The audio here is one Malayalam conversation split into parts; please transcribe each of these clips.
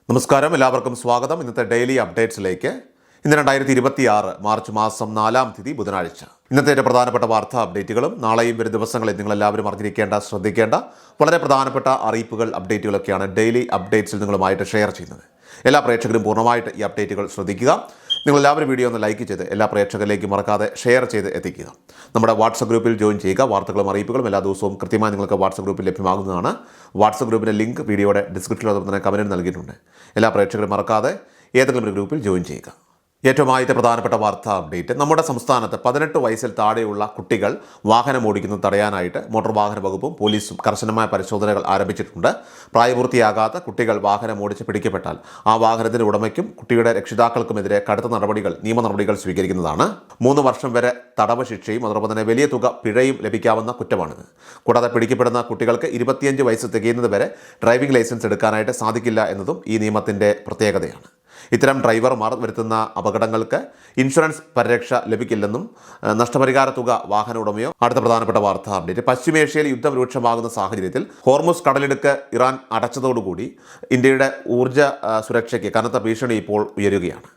നമസ്കാരം, എല്ലാവർക്കും സ്വാഗതം. ഇന്നത്തെ ഡെയിലി അപ്ഡേറ്റ്സിലേക്ക്. ഇന്ന് 2026 മാർച്ച് മാസം 4-ാം തീയതി ബുധനാഴ്ച. ഇന്നത്തെ പ്രധാനപ്പെട്ട വാർത്താ അപ്ഡേറ്റുകളും നാളെയും വരും ദിവസങ്ങളിൽ നിങ്ങളെല്ലാവരും അറിഞ്ഞിരിക്കേണ്ട, ശ്രദ്ധിക്കേണ്ട വളരെ പ്രധാനപ്പെട്ട അറിയിപ്പുകൾ, അപ്ഡേറ്റുകളൊക്കെയാണ് ഡെയിലി അപ്ഡേറ്റ്സിൽ നിങ്ങളുമായിട്ട് ഷെയർ ചെയ്യുന്നത്. എല്ലാ പ്രേക്ഷകരും പൂർണ്ണമായിട്ട് ഈ അപ്ഡേറ്റുകൾ ശ്രദ്ധിക്കുക. നിങ്ങളെല്ലാവരും വീഡിയോ ഒന്ന് ലൈക്ക് ചെയ്ത് എല്ലാ പ്രേക്ഷകരിലേക്കും മറക്കാതെ ഷെയർ ചെയ്ത് എത്തിക്കുക. നമ്മുടെ വാട്സപ്പ് ഗ്രൂപ്പിൽ ജോയിൻ ചെയ്യുക. വാർത്തകളും അറിയിപ്പുകളും എല്ലാ ദിവസവും കൃത്യമായി നിങ്ങൾക്ക് വാട്സപ്പ് ഗ്രൂപ്പിൽ ലഭ്യമാകുന്നതാണ്. വാട്സപ്പ് ഗ്രൂപ്പിൻ്റെ ലിങ്ക് വീഡിയോയുടെ ഡിസ്ക്രിപ്ഷനിൽ തന്നെ കമൻറ്റിൽ നൽകിയിട്ടുണ്ട്. എല്ലാ പ്രേക്ഷകരും മറക്കാതെ ഏതെങ്കിലും ഒരു ഗ്രൂപ്പിൽ ജോയിൻ ചെയ്യുക. ഏറ്റവും ആദ്യത്തെ പ്രധാനപ്പെട്ട വാർത്താ അപ്ഡേറ്റ്. നമ്മുടെ സംസ്ഥാനത്ത് 18 വയസ്സിൽ താഴെയുള്ള കുട്ടികൾ വാഹനം ഓടിക്കുന്നത് തടയാനായിട്ട് മോട്ടോർ വാഹന വകുപ്പും പോലീസും കർശനമായ പരിശോധനകൾ ആരംഭിച്ചിട്ടുണ്ട്. പ്രായപൂർത്തിയാകാത്ത കുട്ടികൾ വാഹനം ഓടിച്ച് പിടിക്കപ്പെട്ടാൽ ആ വാഹനത്തിൻ്റെ ഉടമയ്ക്കും കുട്ടിയുടെ രക്ഷിതാക്കൾക്കുമെതിരെ കടുത്ത നിയമ നടപടികൾ സ്വീകരിക്കുന്നതാണ്. 3 വർഷം വരെ തടവ് ശിക്ഷയും അതോടൊപ്പം തന്നെ വലിയ തുക പിഴയും ലഭിക്കാവുന്ന കുറ്റമാണിത്. കൂടാതെ പിടിക്കപ്പെടുന്ന കുട്ടികൾക്ക് 25 വയസ്സ് തികയുന്നത് വരെ ഡ്രൈവിംഗ് ലൈസൻസ് എടുക്കാനായിട്ട് സാധിക്കില്ല എന്നതും ഈ നിയമത്തിൻ്റെ പ്രത്യേകതയാണ്. ഇത്തരം ഡ്രൈവർമാർ വരുത്തുന്ന അപകടങ്ങൾക്ക് ഇൻഷുറൻസ് പരിരക്ഷ ലഭിക്കില്ലെന്നും നഷ്ടപരിഹാര തുക വാഹന ഉടമയോ. അടുത്ത പ്രധാനപ്പെട്ട വാർത്താ അപ്ഡേറ്റ്. പശ്ചിമേഷ്യയിൽ യുദ്ധം രൂക്ഷമാകുന്ന സാഹചര്യത്തിൽ ഹോർമുസ് കടലിടുക്ക് ഇറാൻ അടച്ചതോടുകൂടി ഇന്ത്യയുടെ ഊർജ്ജ സുരക്ഷയ്ക്ക് കനത്ത ഭീഷണി ഇപ്പോൾ ഉയരുകയാണ്.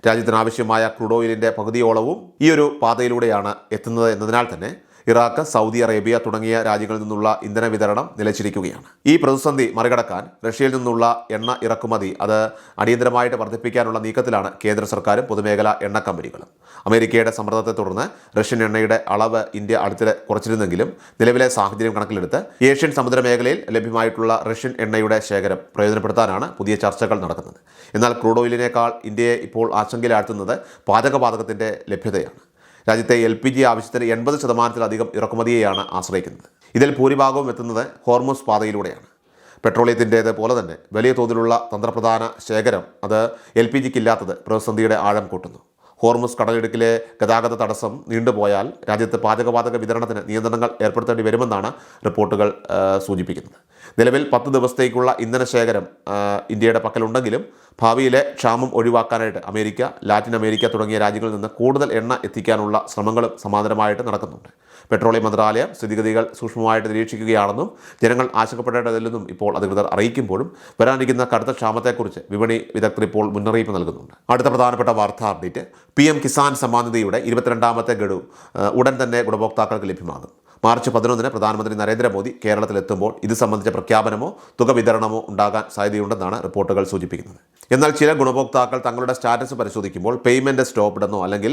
രാജ്യത്തിനാവശ്യമായ ക്രൂഡ് ഓയിലിൻ്റെ പകുതിയോളവും ഈ ഒരു പാതയിലൂടെയാണ് എത്തുന്നത് എന്നതിനാൽ തന്നെ ഇറാഖ്, സൗദി അറേബ്യ തുടങ്ങിയ രാജ്യങ്ങളിൽ നിന്നുള്ള ഇന്ധന വിതരണം നിലച്ചിരിക്കുകയാണ്. ഈ പ്രതിസന്ധി മറികടക്കാൻ റഷ്യയിൽ നിന്നുള്ള എണ്ണ ഇറക്കുമതി അത് അടിയന്തരമായിട്ട് വർദ്ധിപ്പിക്കാനുള്ള നീക്കത്തിലാണ് കേന്ദ്ര സർക്കാരും പൊതുമേഖലാ എണ്ണ കമ്പനികളും. അമേരിക്കയുടെ സമ്മർദ്ദത്തെ തുടർന്ന് റഷ്യൻ എണ്ണയുടെ അളവ് ഇന്ത്യ അടുത്തിടെ കുറച്ചിരുന്നെങ്കിലും നിലവിലെ സാഹചര്യം കണക്കിലെടുത്ത് ഏഷ്യൻ സമുദ്രമേഖലയിൽ ലഭ്യമായിട്ടുള്ള റഷ്യൻ എണ്ണയുടെ ശേഖരം പ്രയോജനപ്പെടുത്താനാണ് പുതിയ ചർച്ചകൾ നടക്കുന്നത്. എന്നാൽ ക്രൂഡ് ഓയിലിനേക്കാൾ ഇന്ത്യയെ ഇപ്പോൾ ആശങ്കയിലാഴ്ത്തുന്നത് പാചകവാതകത്തിൻ്റെ ലഭ്യതയാണ്. രാജ്യത്തെ LPG ആവശ്യത്തിന് 80% ഇറക്കുമതിയെയാണ് ആശ്രയിക്കുന്നത്. ഇതിൽ ഭൂരിഭാഗവും എത്തുന്നത് ഹോർമുസ് പാതയിലൂടെയാണ്. പെട്രോളിയത്തിൻ്റേത് പോലെ തന്നെ വലിയ തോതിലുള്ള തന്ത്രപ്രധാന ശേഖരം അത് LPGക്ക് ഇല്ലാത്തത് പ്രതിസന്ധിയുടെ ആഴം കൂട്ടുന്നു. ഹോർമുസ് കടലിടുക്കിലെ ഗതാഗത തടസ്സം നീണ്ടുപോയാൽ രാജ്യത്ത് പാചകവാതക വിതരണത്തിന് നിയന്ത്രണങ്ങൾ ഏർപ്പെടുത്തേണ്ടി വരുമെന്നാണ് റിപ്പോർട്ടുകൾ സൂചിപ്പിക്കുന്നത്. നിലവിൽ 10 ദിവസത്തേക്കുള്ള ഇന്ധന ശേഖരം ഇന്ത്യയുടെ പക്കലുണ്ടെങ്കിലും ഭാവിയിലെ ക്ഷാമം ഒഴിവാക്കാനായിട്ട് അമേരിക്ക, ലാറ്റിൻ അമേരിക്ക തുടങ്ങിയ രാജ്യങ്ങളിൽ നിന്ന് കൂടുതൽ എണ്ണ എത്തിക്കാനുള്ള ശ്രമങ്ങളും സമാന്തരമായിട്ട് നടക്കുന്നുണ്ട്. പെട്രോളിയം മന്ത്രാലയം സ്ഥിതിഗതികൾ സൂക്ഷ്മമായിട്ട് നിരീക്ഷിക്കുകയാണെന്നും ജനങ്ങൾ ആശങ്കപ്പെടേണ്ടതില്ലെന്നും ഇപ്പോൾ അധികൃതർ അറിയിക്കുമ്പോഴും വരാനിരിക്കുന്ന കടുത്ത ക്ഷാമത്തെക്കുറിച്ച് വിപണി വിദഗ്ധർ ഇപ്പോൾ മുന്നറിയിപ്പ് നൽകുന്നുണ്ട്. അടുത്ത പ്രധാനപ്പെട്ട വാർത്താ അപ്ഡേറ്റ്. PM കിസാൻ സമ്മാൻ നിധിയുടെ 22ാമത്തെ ഗഡു ഉടൻ തന്നെ ഗുണഭോക്താക്കൾക്ക് ലഭ്യമാകും. മാർച്ച് 11-ന് പ്രധാനമന്ത്രി നരേന്ദ്രമോദി കേരളത്തിലെത്തുമ്പോൾ ഇത് സംബന്ധിച്ച പ്രഖ്യാപനമോ തുക വിതരണമോ ഉണ്ടാകാൻ സാധ്യതയുണ്ടെന്നാണ് റിപ്പോർട്ടുകൾ സൂചിപ്പിക്കുന്നത്. എന്നാൽ ചില ഗുണഭോക്താക്കൾ തങ്ങളുടെ സ്റ്റാറ്റസ് പരിശോധിക്കുമ്പോൾ പേയ്മെൻറ്റ് സ്റ്റോപ്ഡ് എന്നോ അല്ലെങ്കിൽ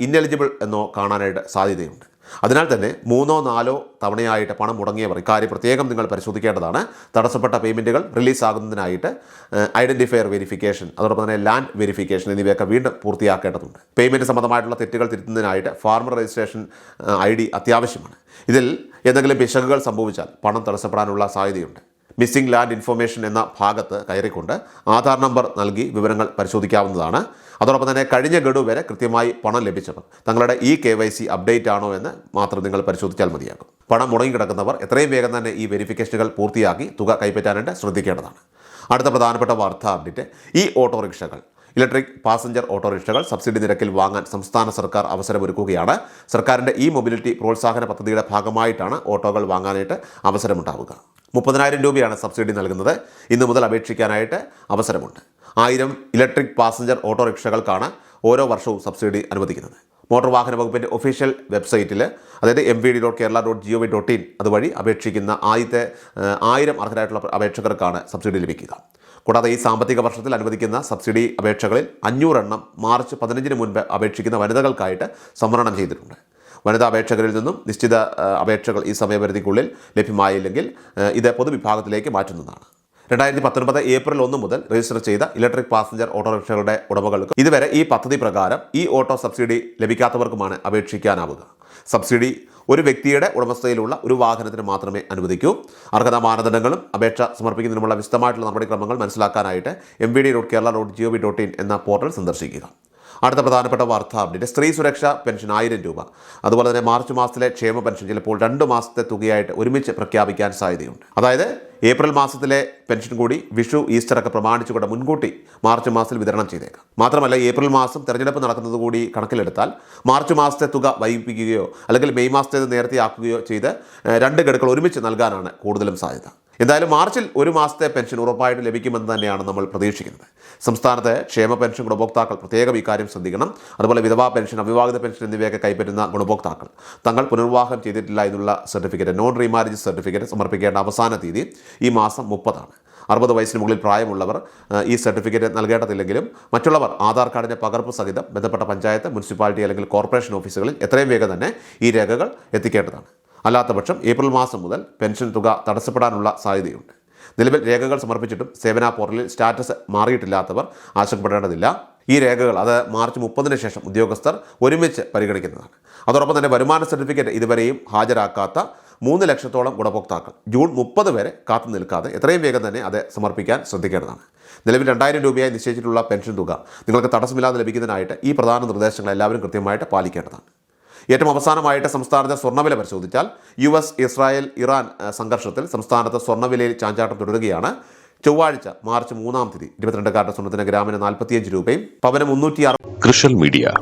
ഇന്നെലിജിബിൾ എന്നോ കാണാനായിട്ട് സാധ്യതയുണ്ട്. അതിനാൽ തന്നെ 3-4 തവണയായിട്ട് പണം മുടങ്ങിയവർ ഇക്കാര്യം പ്രത്യേകം നിങ്ങൾ പരിശോധിക്കേണ്ടതാണ്. തടസ്സപ്പെട്ട പേയ്മെൻറ്റുകൾ റിലീസാകുന്നതിനായിട്ട് ഐഡൻറ്റിഫയർ വെരിഫിക്കേഷൻ അതോടൊപ്പം തന്നെ ലാൻഡ് വെരിഫിക്കേഷൻ എന്നിവയൊക്കെ വീണ്ടും പൂർത്തിയാക്കേണ്ടതുണ്ട്. പേയ്മെൻറ്റ് സംബന്ധമായിട്ടുള്ള തെറ്റുകൾ തിരുത്തുന്നതിനായിട്ട് ഫാർമർ രജിസ്ട്രേഷൻ ID അത്യാവശ്യമാണ്. ഇതിൽ എന്തെങ്കിലും പിശകുകൾ സംഭവിച്ചാൽ പണം തടസ്സപ്പെടാനുള്ള സാധ്യതയുണ്ട്. മിസ്സിംഗ് ലാൻഡ് ഇൻഫർമേഷൻ എന്ന ഭാഗത്ത് കയറിക്കൊണ്ട് ആധാർ നമ്പർ നൽകി വിവരങ്ങൾ പരിശോധിക്കാവുന്നതാണ്. അതോടൊപ്പം തന്നെ കഴിഞ്ഞ ഗഡു വരെ കൃത്യമായി പണം ലഭിച്ചവർ തങ്ങളുടെ KYC അപ്ഡേറ്റ് ആണോ എന്ന് മാത്രം നിങ്ങൾ പരിശോധിച്ചാൽ മതിയാകും. പണം മുടങ്ങിക്കിടക്കുന്നവർ എത്രയും വേഗം തന്നെ ഈ വെരിഫിക്കേഷനുകൾ പൂർത്തിയാക്കി തുക കൈപ്പറ്റാനായിട്ട് ശ്രദ്ധിക്കേണ്ടതാണ്. അടുത്ത പ്രധാനപ്പെട്ട വാർത്താ അപ്ഡേറ്റ്. ഈ ഓട്ടോറിക്ഷകൾ ഇലക്ട്രിക് പാസഞ്ചർ ഓട്ടോറിക്ഷകൾ സബ്സിഡി നിരക്കിൽ വാങ്ങാൻ സംസ്ഥാന സർക്കാർ അവസരമൊരുക്കുകയാണ്. സർക്കാരിൻ്റെ ഈ മൊബിലിറ്റി പ്രോത്സാഹന പദ്ധതിയുടെ ഭാഗമായിട്ടാണ് ഓട്ടോകൾ വാങ്ങാനായിട്ട് അവസരമുണ്ടാവുക. 30,000 രൂപയാണ് സബ്സിഡി നൽകുന്നത്. ഇന്നു മുതൽ അപേക്ഷിക്കാനായിട്ട് അവസരമുണ്ട്. 1000 ഇലക്ട്രിക് പാസഞ്ചർ ഓട്ടോറിക്ഷകൾക്കാണ് ഓരോ വർഷവും സബ്സിഡി അനുവദിക്കുന്നത്. മോട്ടോർ വാഹന വകുപ്പിൻ്റെ ഒഫീഷ്യൽ വെബ്സൈറ്റിൽ അതായത് mvd.kerala.gov.in അതുവഴി അപേക്ഷിക്കുന്ന ആദ്യത്തെ 1000 അർഹരായിട്ടുള്ള അപേക്ഷകർക്കാണ് സബ്സിഡി ലഭിക്കുക. കൂടാതെ ഈ സാമ്പത്തിക വർഷത്തിൽ അനുവദിക്കുന്ന സബ്സിഡി അപേക്ഷകളിൽ 500 എണ്ണം മാർച്ച് 15-ന് മുൻപ് അപേക്ഷിക്കുന്ന വനിതകൾക്കായിട്ട് സംവരണം ചെയ്തിട്ടുണ്ട്. വനിതാ അപേക്ഷകരിൽ നിന്നും നിശ്ചിത അപേക്ഷകൾ ഈ സമയപരിധിക്കുള്ളിൽ ലഭ്യമായില്ലെങ്കിൽ ഇത് പൊതുവിഭാഗത്തിലേക്ക് മാറ്റുന്നതാണ്. 2019 ഏപ്രിൽ 1 മുതൽ രജിസ്റ്റർ ചെയ്ത ഇലക്ട്രിക് പാസഞ്ചർ ഓട്ടോറിക്ഷകളുടെ ഉടമകൾക്ക് ഇതുവരെ ഈ പദ്ധതി പ്രകാരം ഈ ഓട്ടോ സബ്സിഡി ലഭിക്കാത്തവർക്കുമാണ് അപേക്ഷിക്കാനാവുക. സബ്സിഡി ഒരു വ്യക്തിയുടെ ഉടമസ്ഥതയിലുള്ള ഒരു വാഹനത്തിന് മാത്രമേ അനുവദിക്കൂ. അർഹതാ മാനദണ്ഡങ്ങളും അപേക്ഷ സമർപ്പിക്കുന്നതിനുമുള്ള വിശദമായിട്ടുള്ള നടപടിക്രമങ്ങൾ മനസ്സിലാക്കാനായിട്ട് mvd.kerala.gov.in എന്ന പോർട്ടൽ സന്ദർശിക്കുക. അടുത്ത പ്രധാനപ്പെട്ട വാർത്താ അപ്ഡേറ്റ്. സ്ത്രീ സുരക്ഷാ പെൻഷൻ 1000 രൂപ അതുപോലെ തന്നെ മാർച്ച് മാസത്തിലെ ക്ഷേമ പെൻഷൻ ചിലപ്പോൾ 2 മാസത്തെ തുകയായിട്ട് ഒരുമിച്ച് പ്രഖ്യാപിക്കാൻ സാധ്യതയുണ്ട്. അതായത് ഏപ്രിൽ മാസത്തിലെ പെൻഷൻ കൂടി വിഷു, ഈസ്റ്റർ ഒക്കെ പ്രമാണിച്ചുകൊണ്ട് മുൻകൂട്ടി മാർച്ച് മാസത്തിൽ വിതരണം ചെയ്തേക്കാം. മാത്രമല്ല ഏപ്രിൽ മാസം തെരഞ്ഞെടുപ്പ് നടക്കുന്നത് കൂടി കണക്കിലെടുത്താൽ മാർച്ച് മാസത്തെ തുക വൈകിപ്പിക്കുകയോ അല്ലെങ്കിൽ മെയ് മാസത്തേത് നേരത്തെ ആക്കുകയോ ചെയ്ത് 2 ഗഡുക്കൾ ഒരുമിച്ച് നൽകാനാണ് കൂടുതലും സാധ്യത. എന്തായാലും മാർച്ചിൽ ഒരു മാസത്തെ പെൻഷൻ ഉറപ്പായിട്ട് ലഭിക്കുമെന്ന് തന്നെയാണ് നമ്മൾ പ്രതീക്ഷിക്കുന്നത്. സംസ്ഥാനത്തെ ക്ഷേമ പെൻഷൻ ഗുണഭോക്താക്കൾ പ്രത്യേകം ഇക്കാര്യം ശ്രദ്ധിക്കണം. അതുപോലെ വിധവാ പെൻഷൻ, അവിവാഹിത പെൻഷൻ എന്നിവയൊക്കെ കൈപ്പറ്റുന്ന ഗുണഭോക്താക്കൾ തങ്ങൾ പുനർവിവാഹം ചെയ്തിട്ടില്ല എന്നുള്ള സർട്ടിഫിക്കറ്റ്, നോൺ റീമാരേജ് സർട്ടിഫിക്കറ്റ് സമർപ്പിക്കേണ്ട അവസാന തീയതി ഈ മാസം 30-ആണ്. 60 വയസ്സിന് മുകളിൽ പ്രായമുള്ളവർ ഈ സർട്ടിഫിക്കറ്റ് നൽകേണ്ടതില്ലെങ്കിലും മറ്റുള്ളവർ ആധാർ കാർഡിൻ്റെ പകർപ്പ് സഹിതം ബന്ധപ്പെട്ട പഞ്ചായത്ത്, മുനിസിപ്പാലിറ്റി അല്ലെങ്കിൽ കോർപ്പറേഷൻ ഓഫീസുകളിൽ എത്രയും വേഗം തന്നെ ഈ രേഖകൾ എത്തിക്കേണ്ടതാണ്. അല്ലാത്തപക്ഷം ഏപ്രിൽ മാസം മുതൽ പെൻഷൻ തുക തടസ്സപ്പെടാനുള്ള സാധ്യതയുണ്ട്. നിലവിൽ രേഖകൾ സമർപ്പിച്ചിട്ടും സേവന പോർട്ടലിൽ സ്റ്റാറ്റസ് മാറിയിട്ടില്ലാത്തവർ ആശങ്കപ്പെടേണ്ടതില്ല. ഈ രേഖകൾ അത് മാർച്ച് 30-ന് ശേഷം ഉദ്യോഗസ്ഥർ ഒരുമിച്ച് പരിഗണിക്കുന്നതാണ്. അതോടൊപ്പം തന്നെ വരുമാന സർട്ടിഫിക്കറ്റ് ഇതുവരെയും ഹാജരാക്കാത്ത 3 ലക്ഷത്തോളം ഗുണഭോക്താക്കൾ ജൂൺ 30 വരെ കാത്തു നിൽക്കാതെ എത്രയും വേഗം തന്നെ അത് സമർപ്പിക്കാൻ ശ്രദ്ധിക്കേണ്ടതാണ്. നിലവിൽ 2000 രൂപയായി നിശ്ചയിച്ചിട്ടുള്ള പെൻഷൻ തുക നിങ്ങൾക്ക് തടസ്സമില്ലാതെ ലഭിക്കുന്നതിനായിട്ട് ഈ പ്രധാന നിർദ്ദേശങ്ങൾ എല്ലാവരും കൃത്യമായിട്ട് പാലിക്കേണ്ടതാണ്. ഏറ്റവും അവസാനമായിട്ട് സംസ്ഥാനത്തെ സ്വർണ്ണവില പരിശോധിച്ചാൽ US, ഇസ്രായേൽ, ഇറാൻ സംഘർഷത്തിൽ സംസ്ഥാനത്ത് സ്വർണ്ണവിലയിൽ ചാഞ്ചാട്ടം തുടരുകയാണ്. ചൊവ്വാഴ്ച മാർച്ച് 3-ാം തീയതി 22 കാരറ്റ് സ്വർണ്ണത്തിന് ഗ്രാമിന് 45 രൂപയും പവന് 360. കൃഷൽ മീഡിയ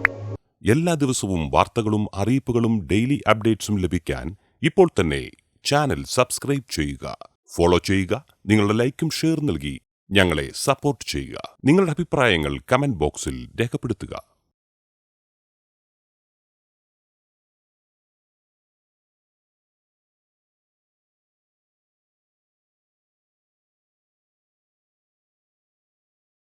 എല്ലാ ദിവസവും വാർത്തകളും അറിയിപ്പുകളും ഡെയിലി അപ്ഡേറ്റ്സും ലഭിക്കാൻ ഇപ്പോൾ തന്നെ ചാനൽ സബ്സ്ക്രൈബ് ചെയ്യുക, ഫോളോ ചെയ്യുക. നിങ്ങളുടെ ലൈക്കും ഷെയർ നൽകി ഞങ്ങളെ സപ്പോർട്ട് ചെയ്യുക. നിങ്ങളുടെ അഭിപ്രായങ്ങൾ കമന്റ് ബോക്സിൽ രേഖപ്പെടുത്തുക.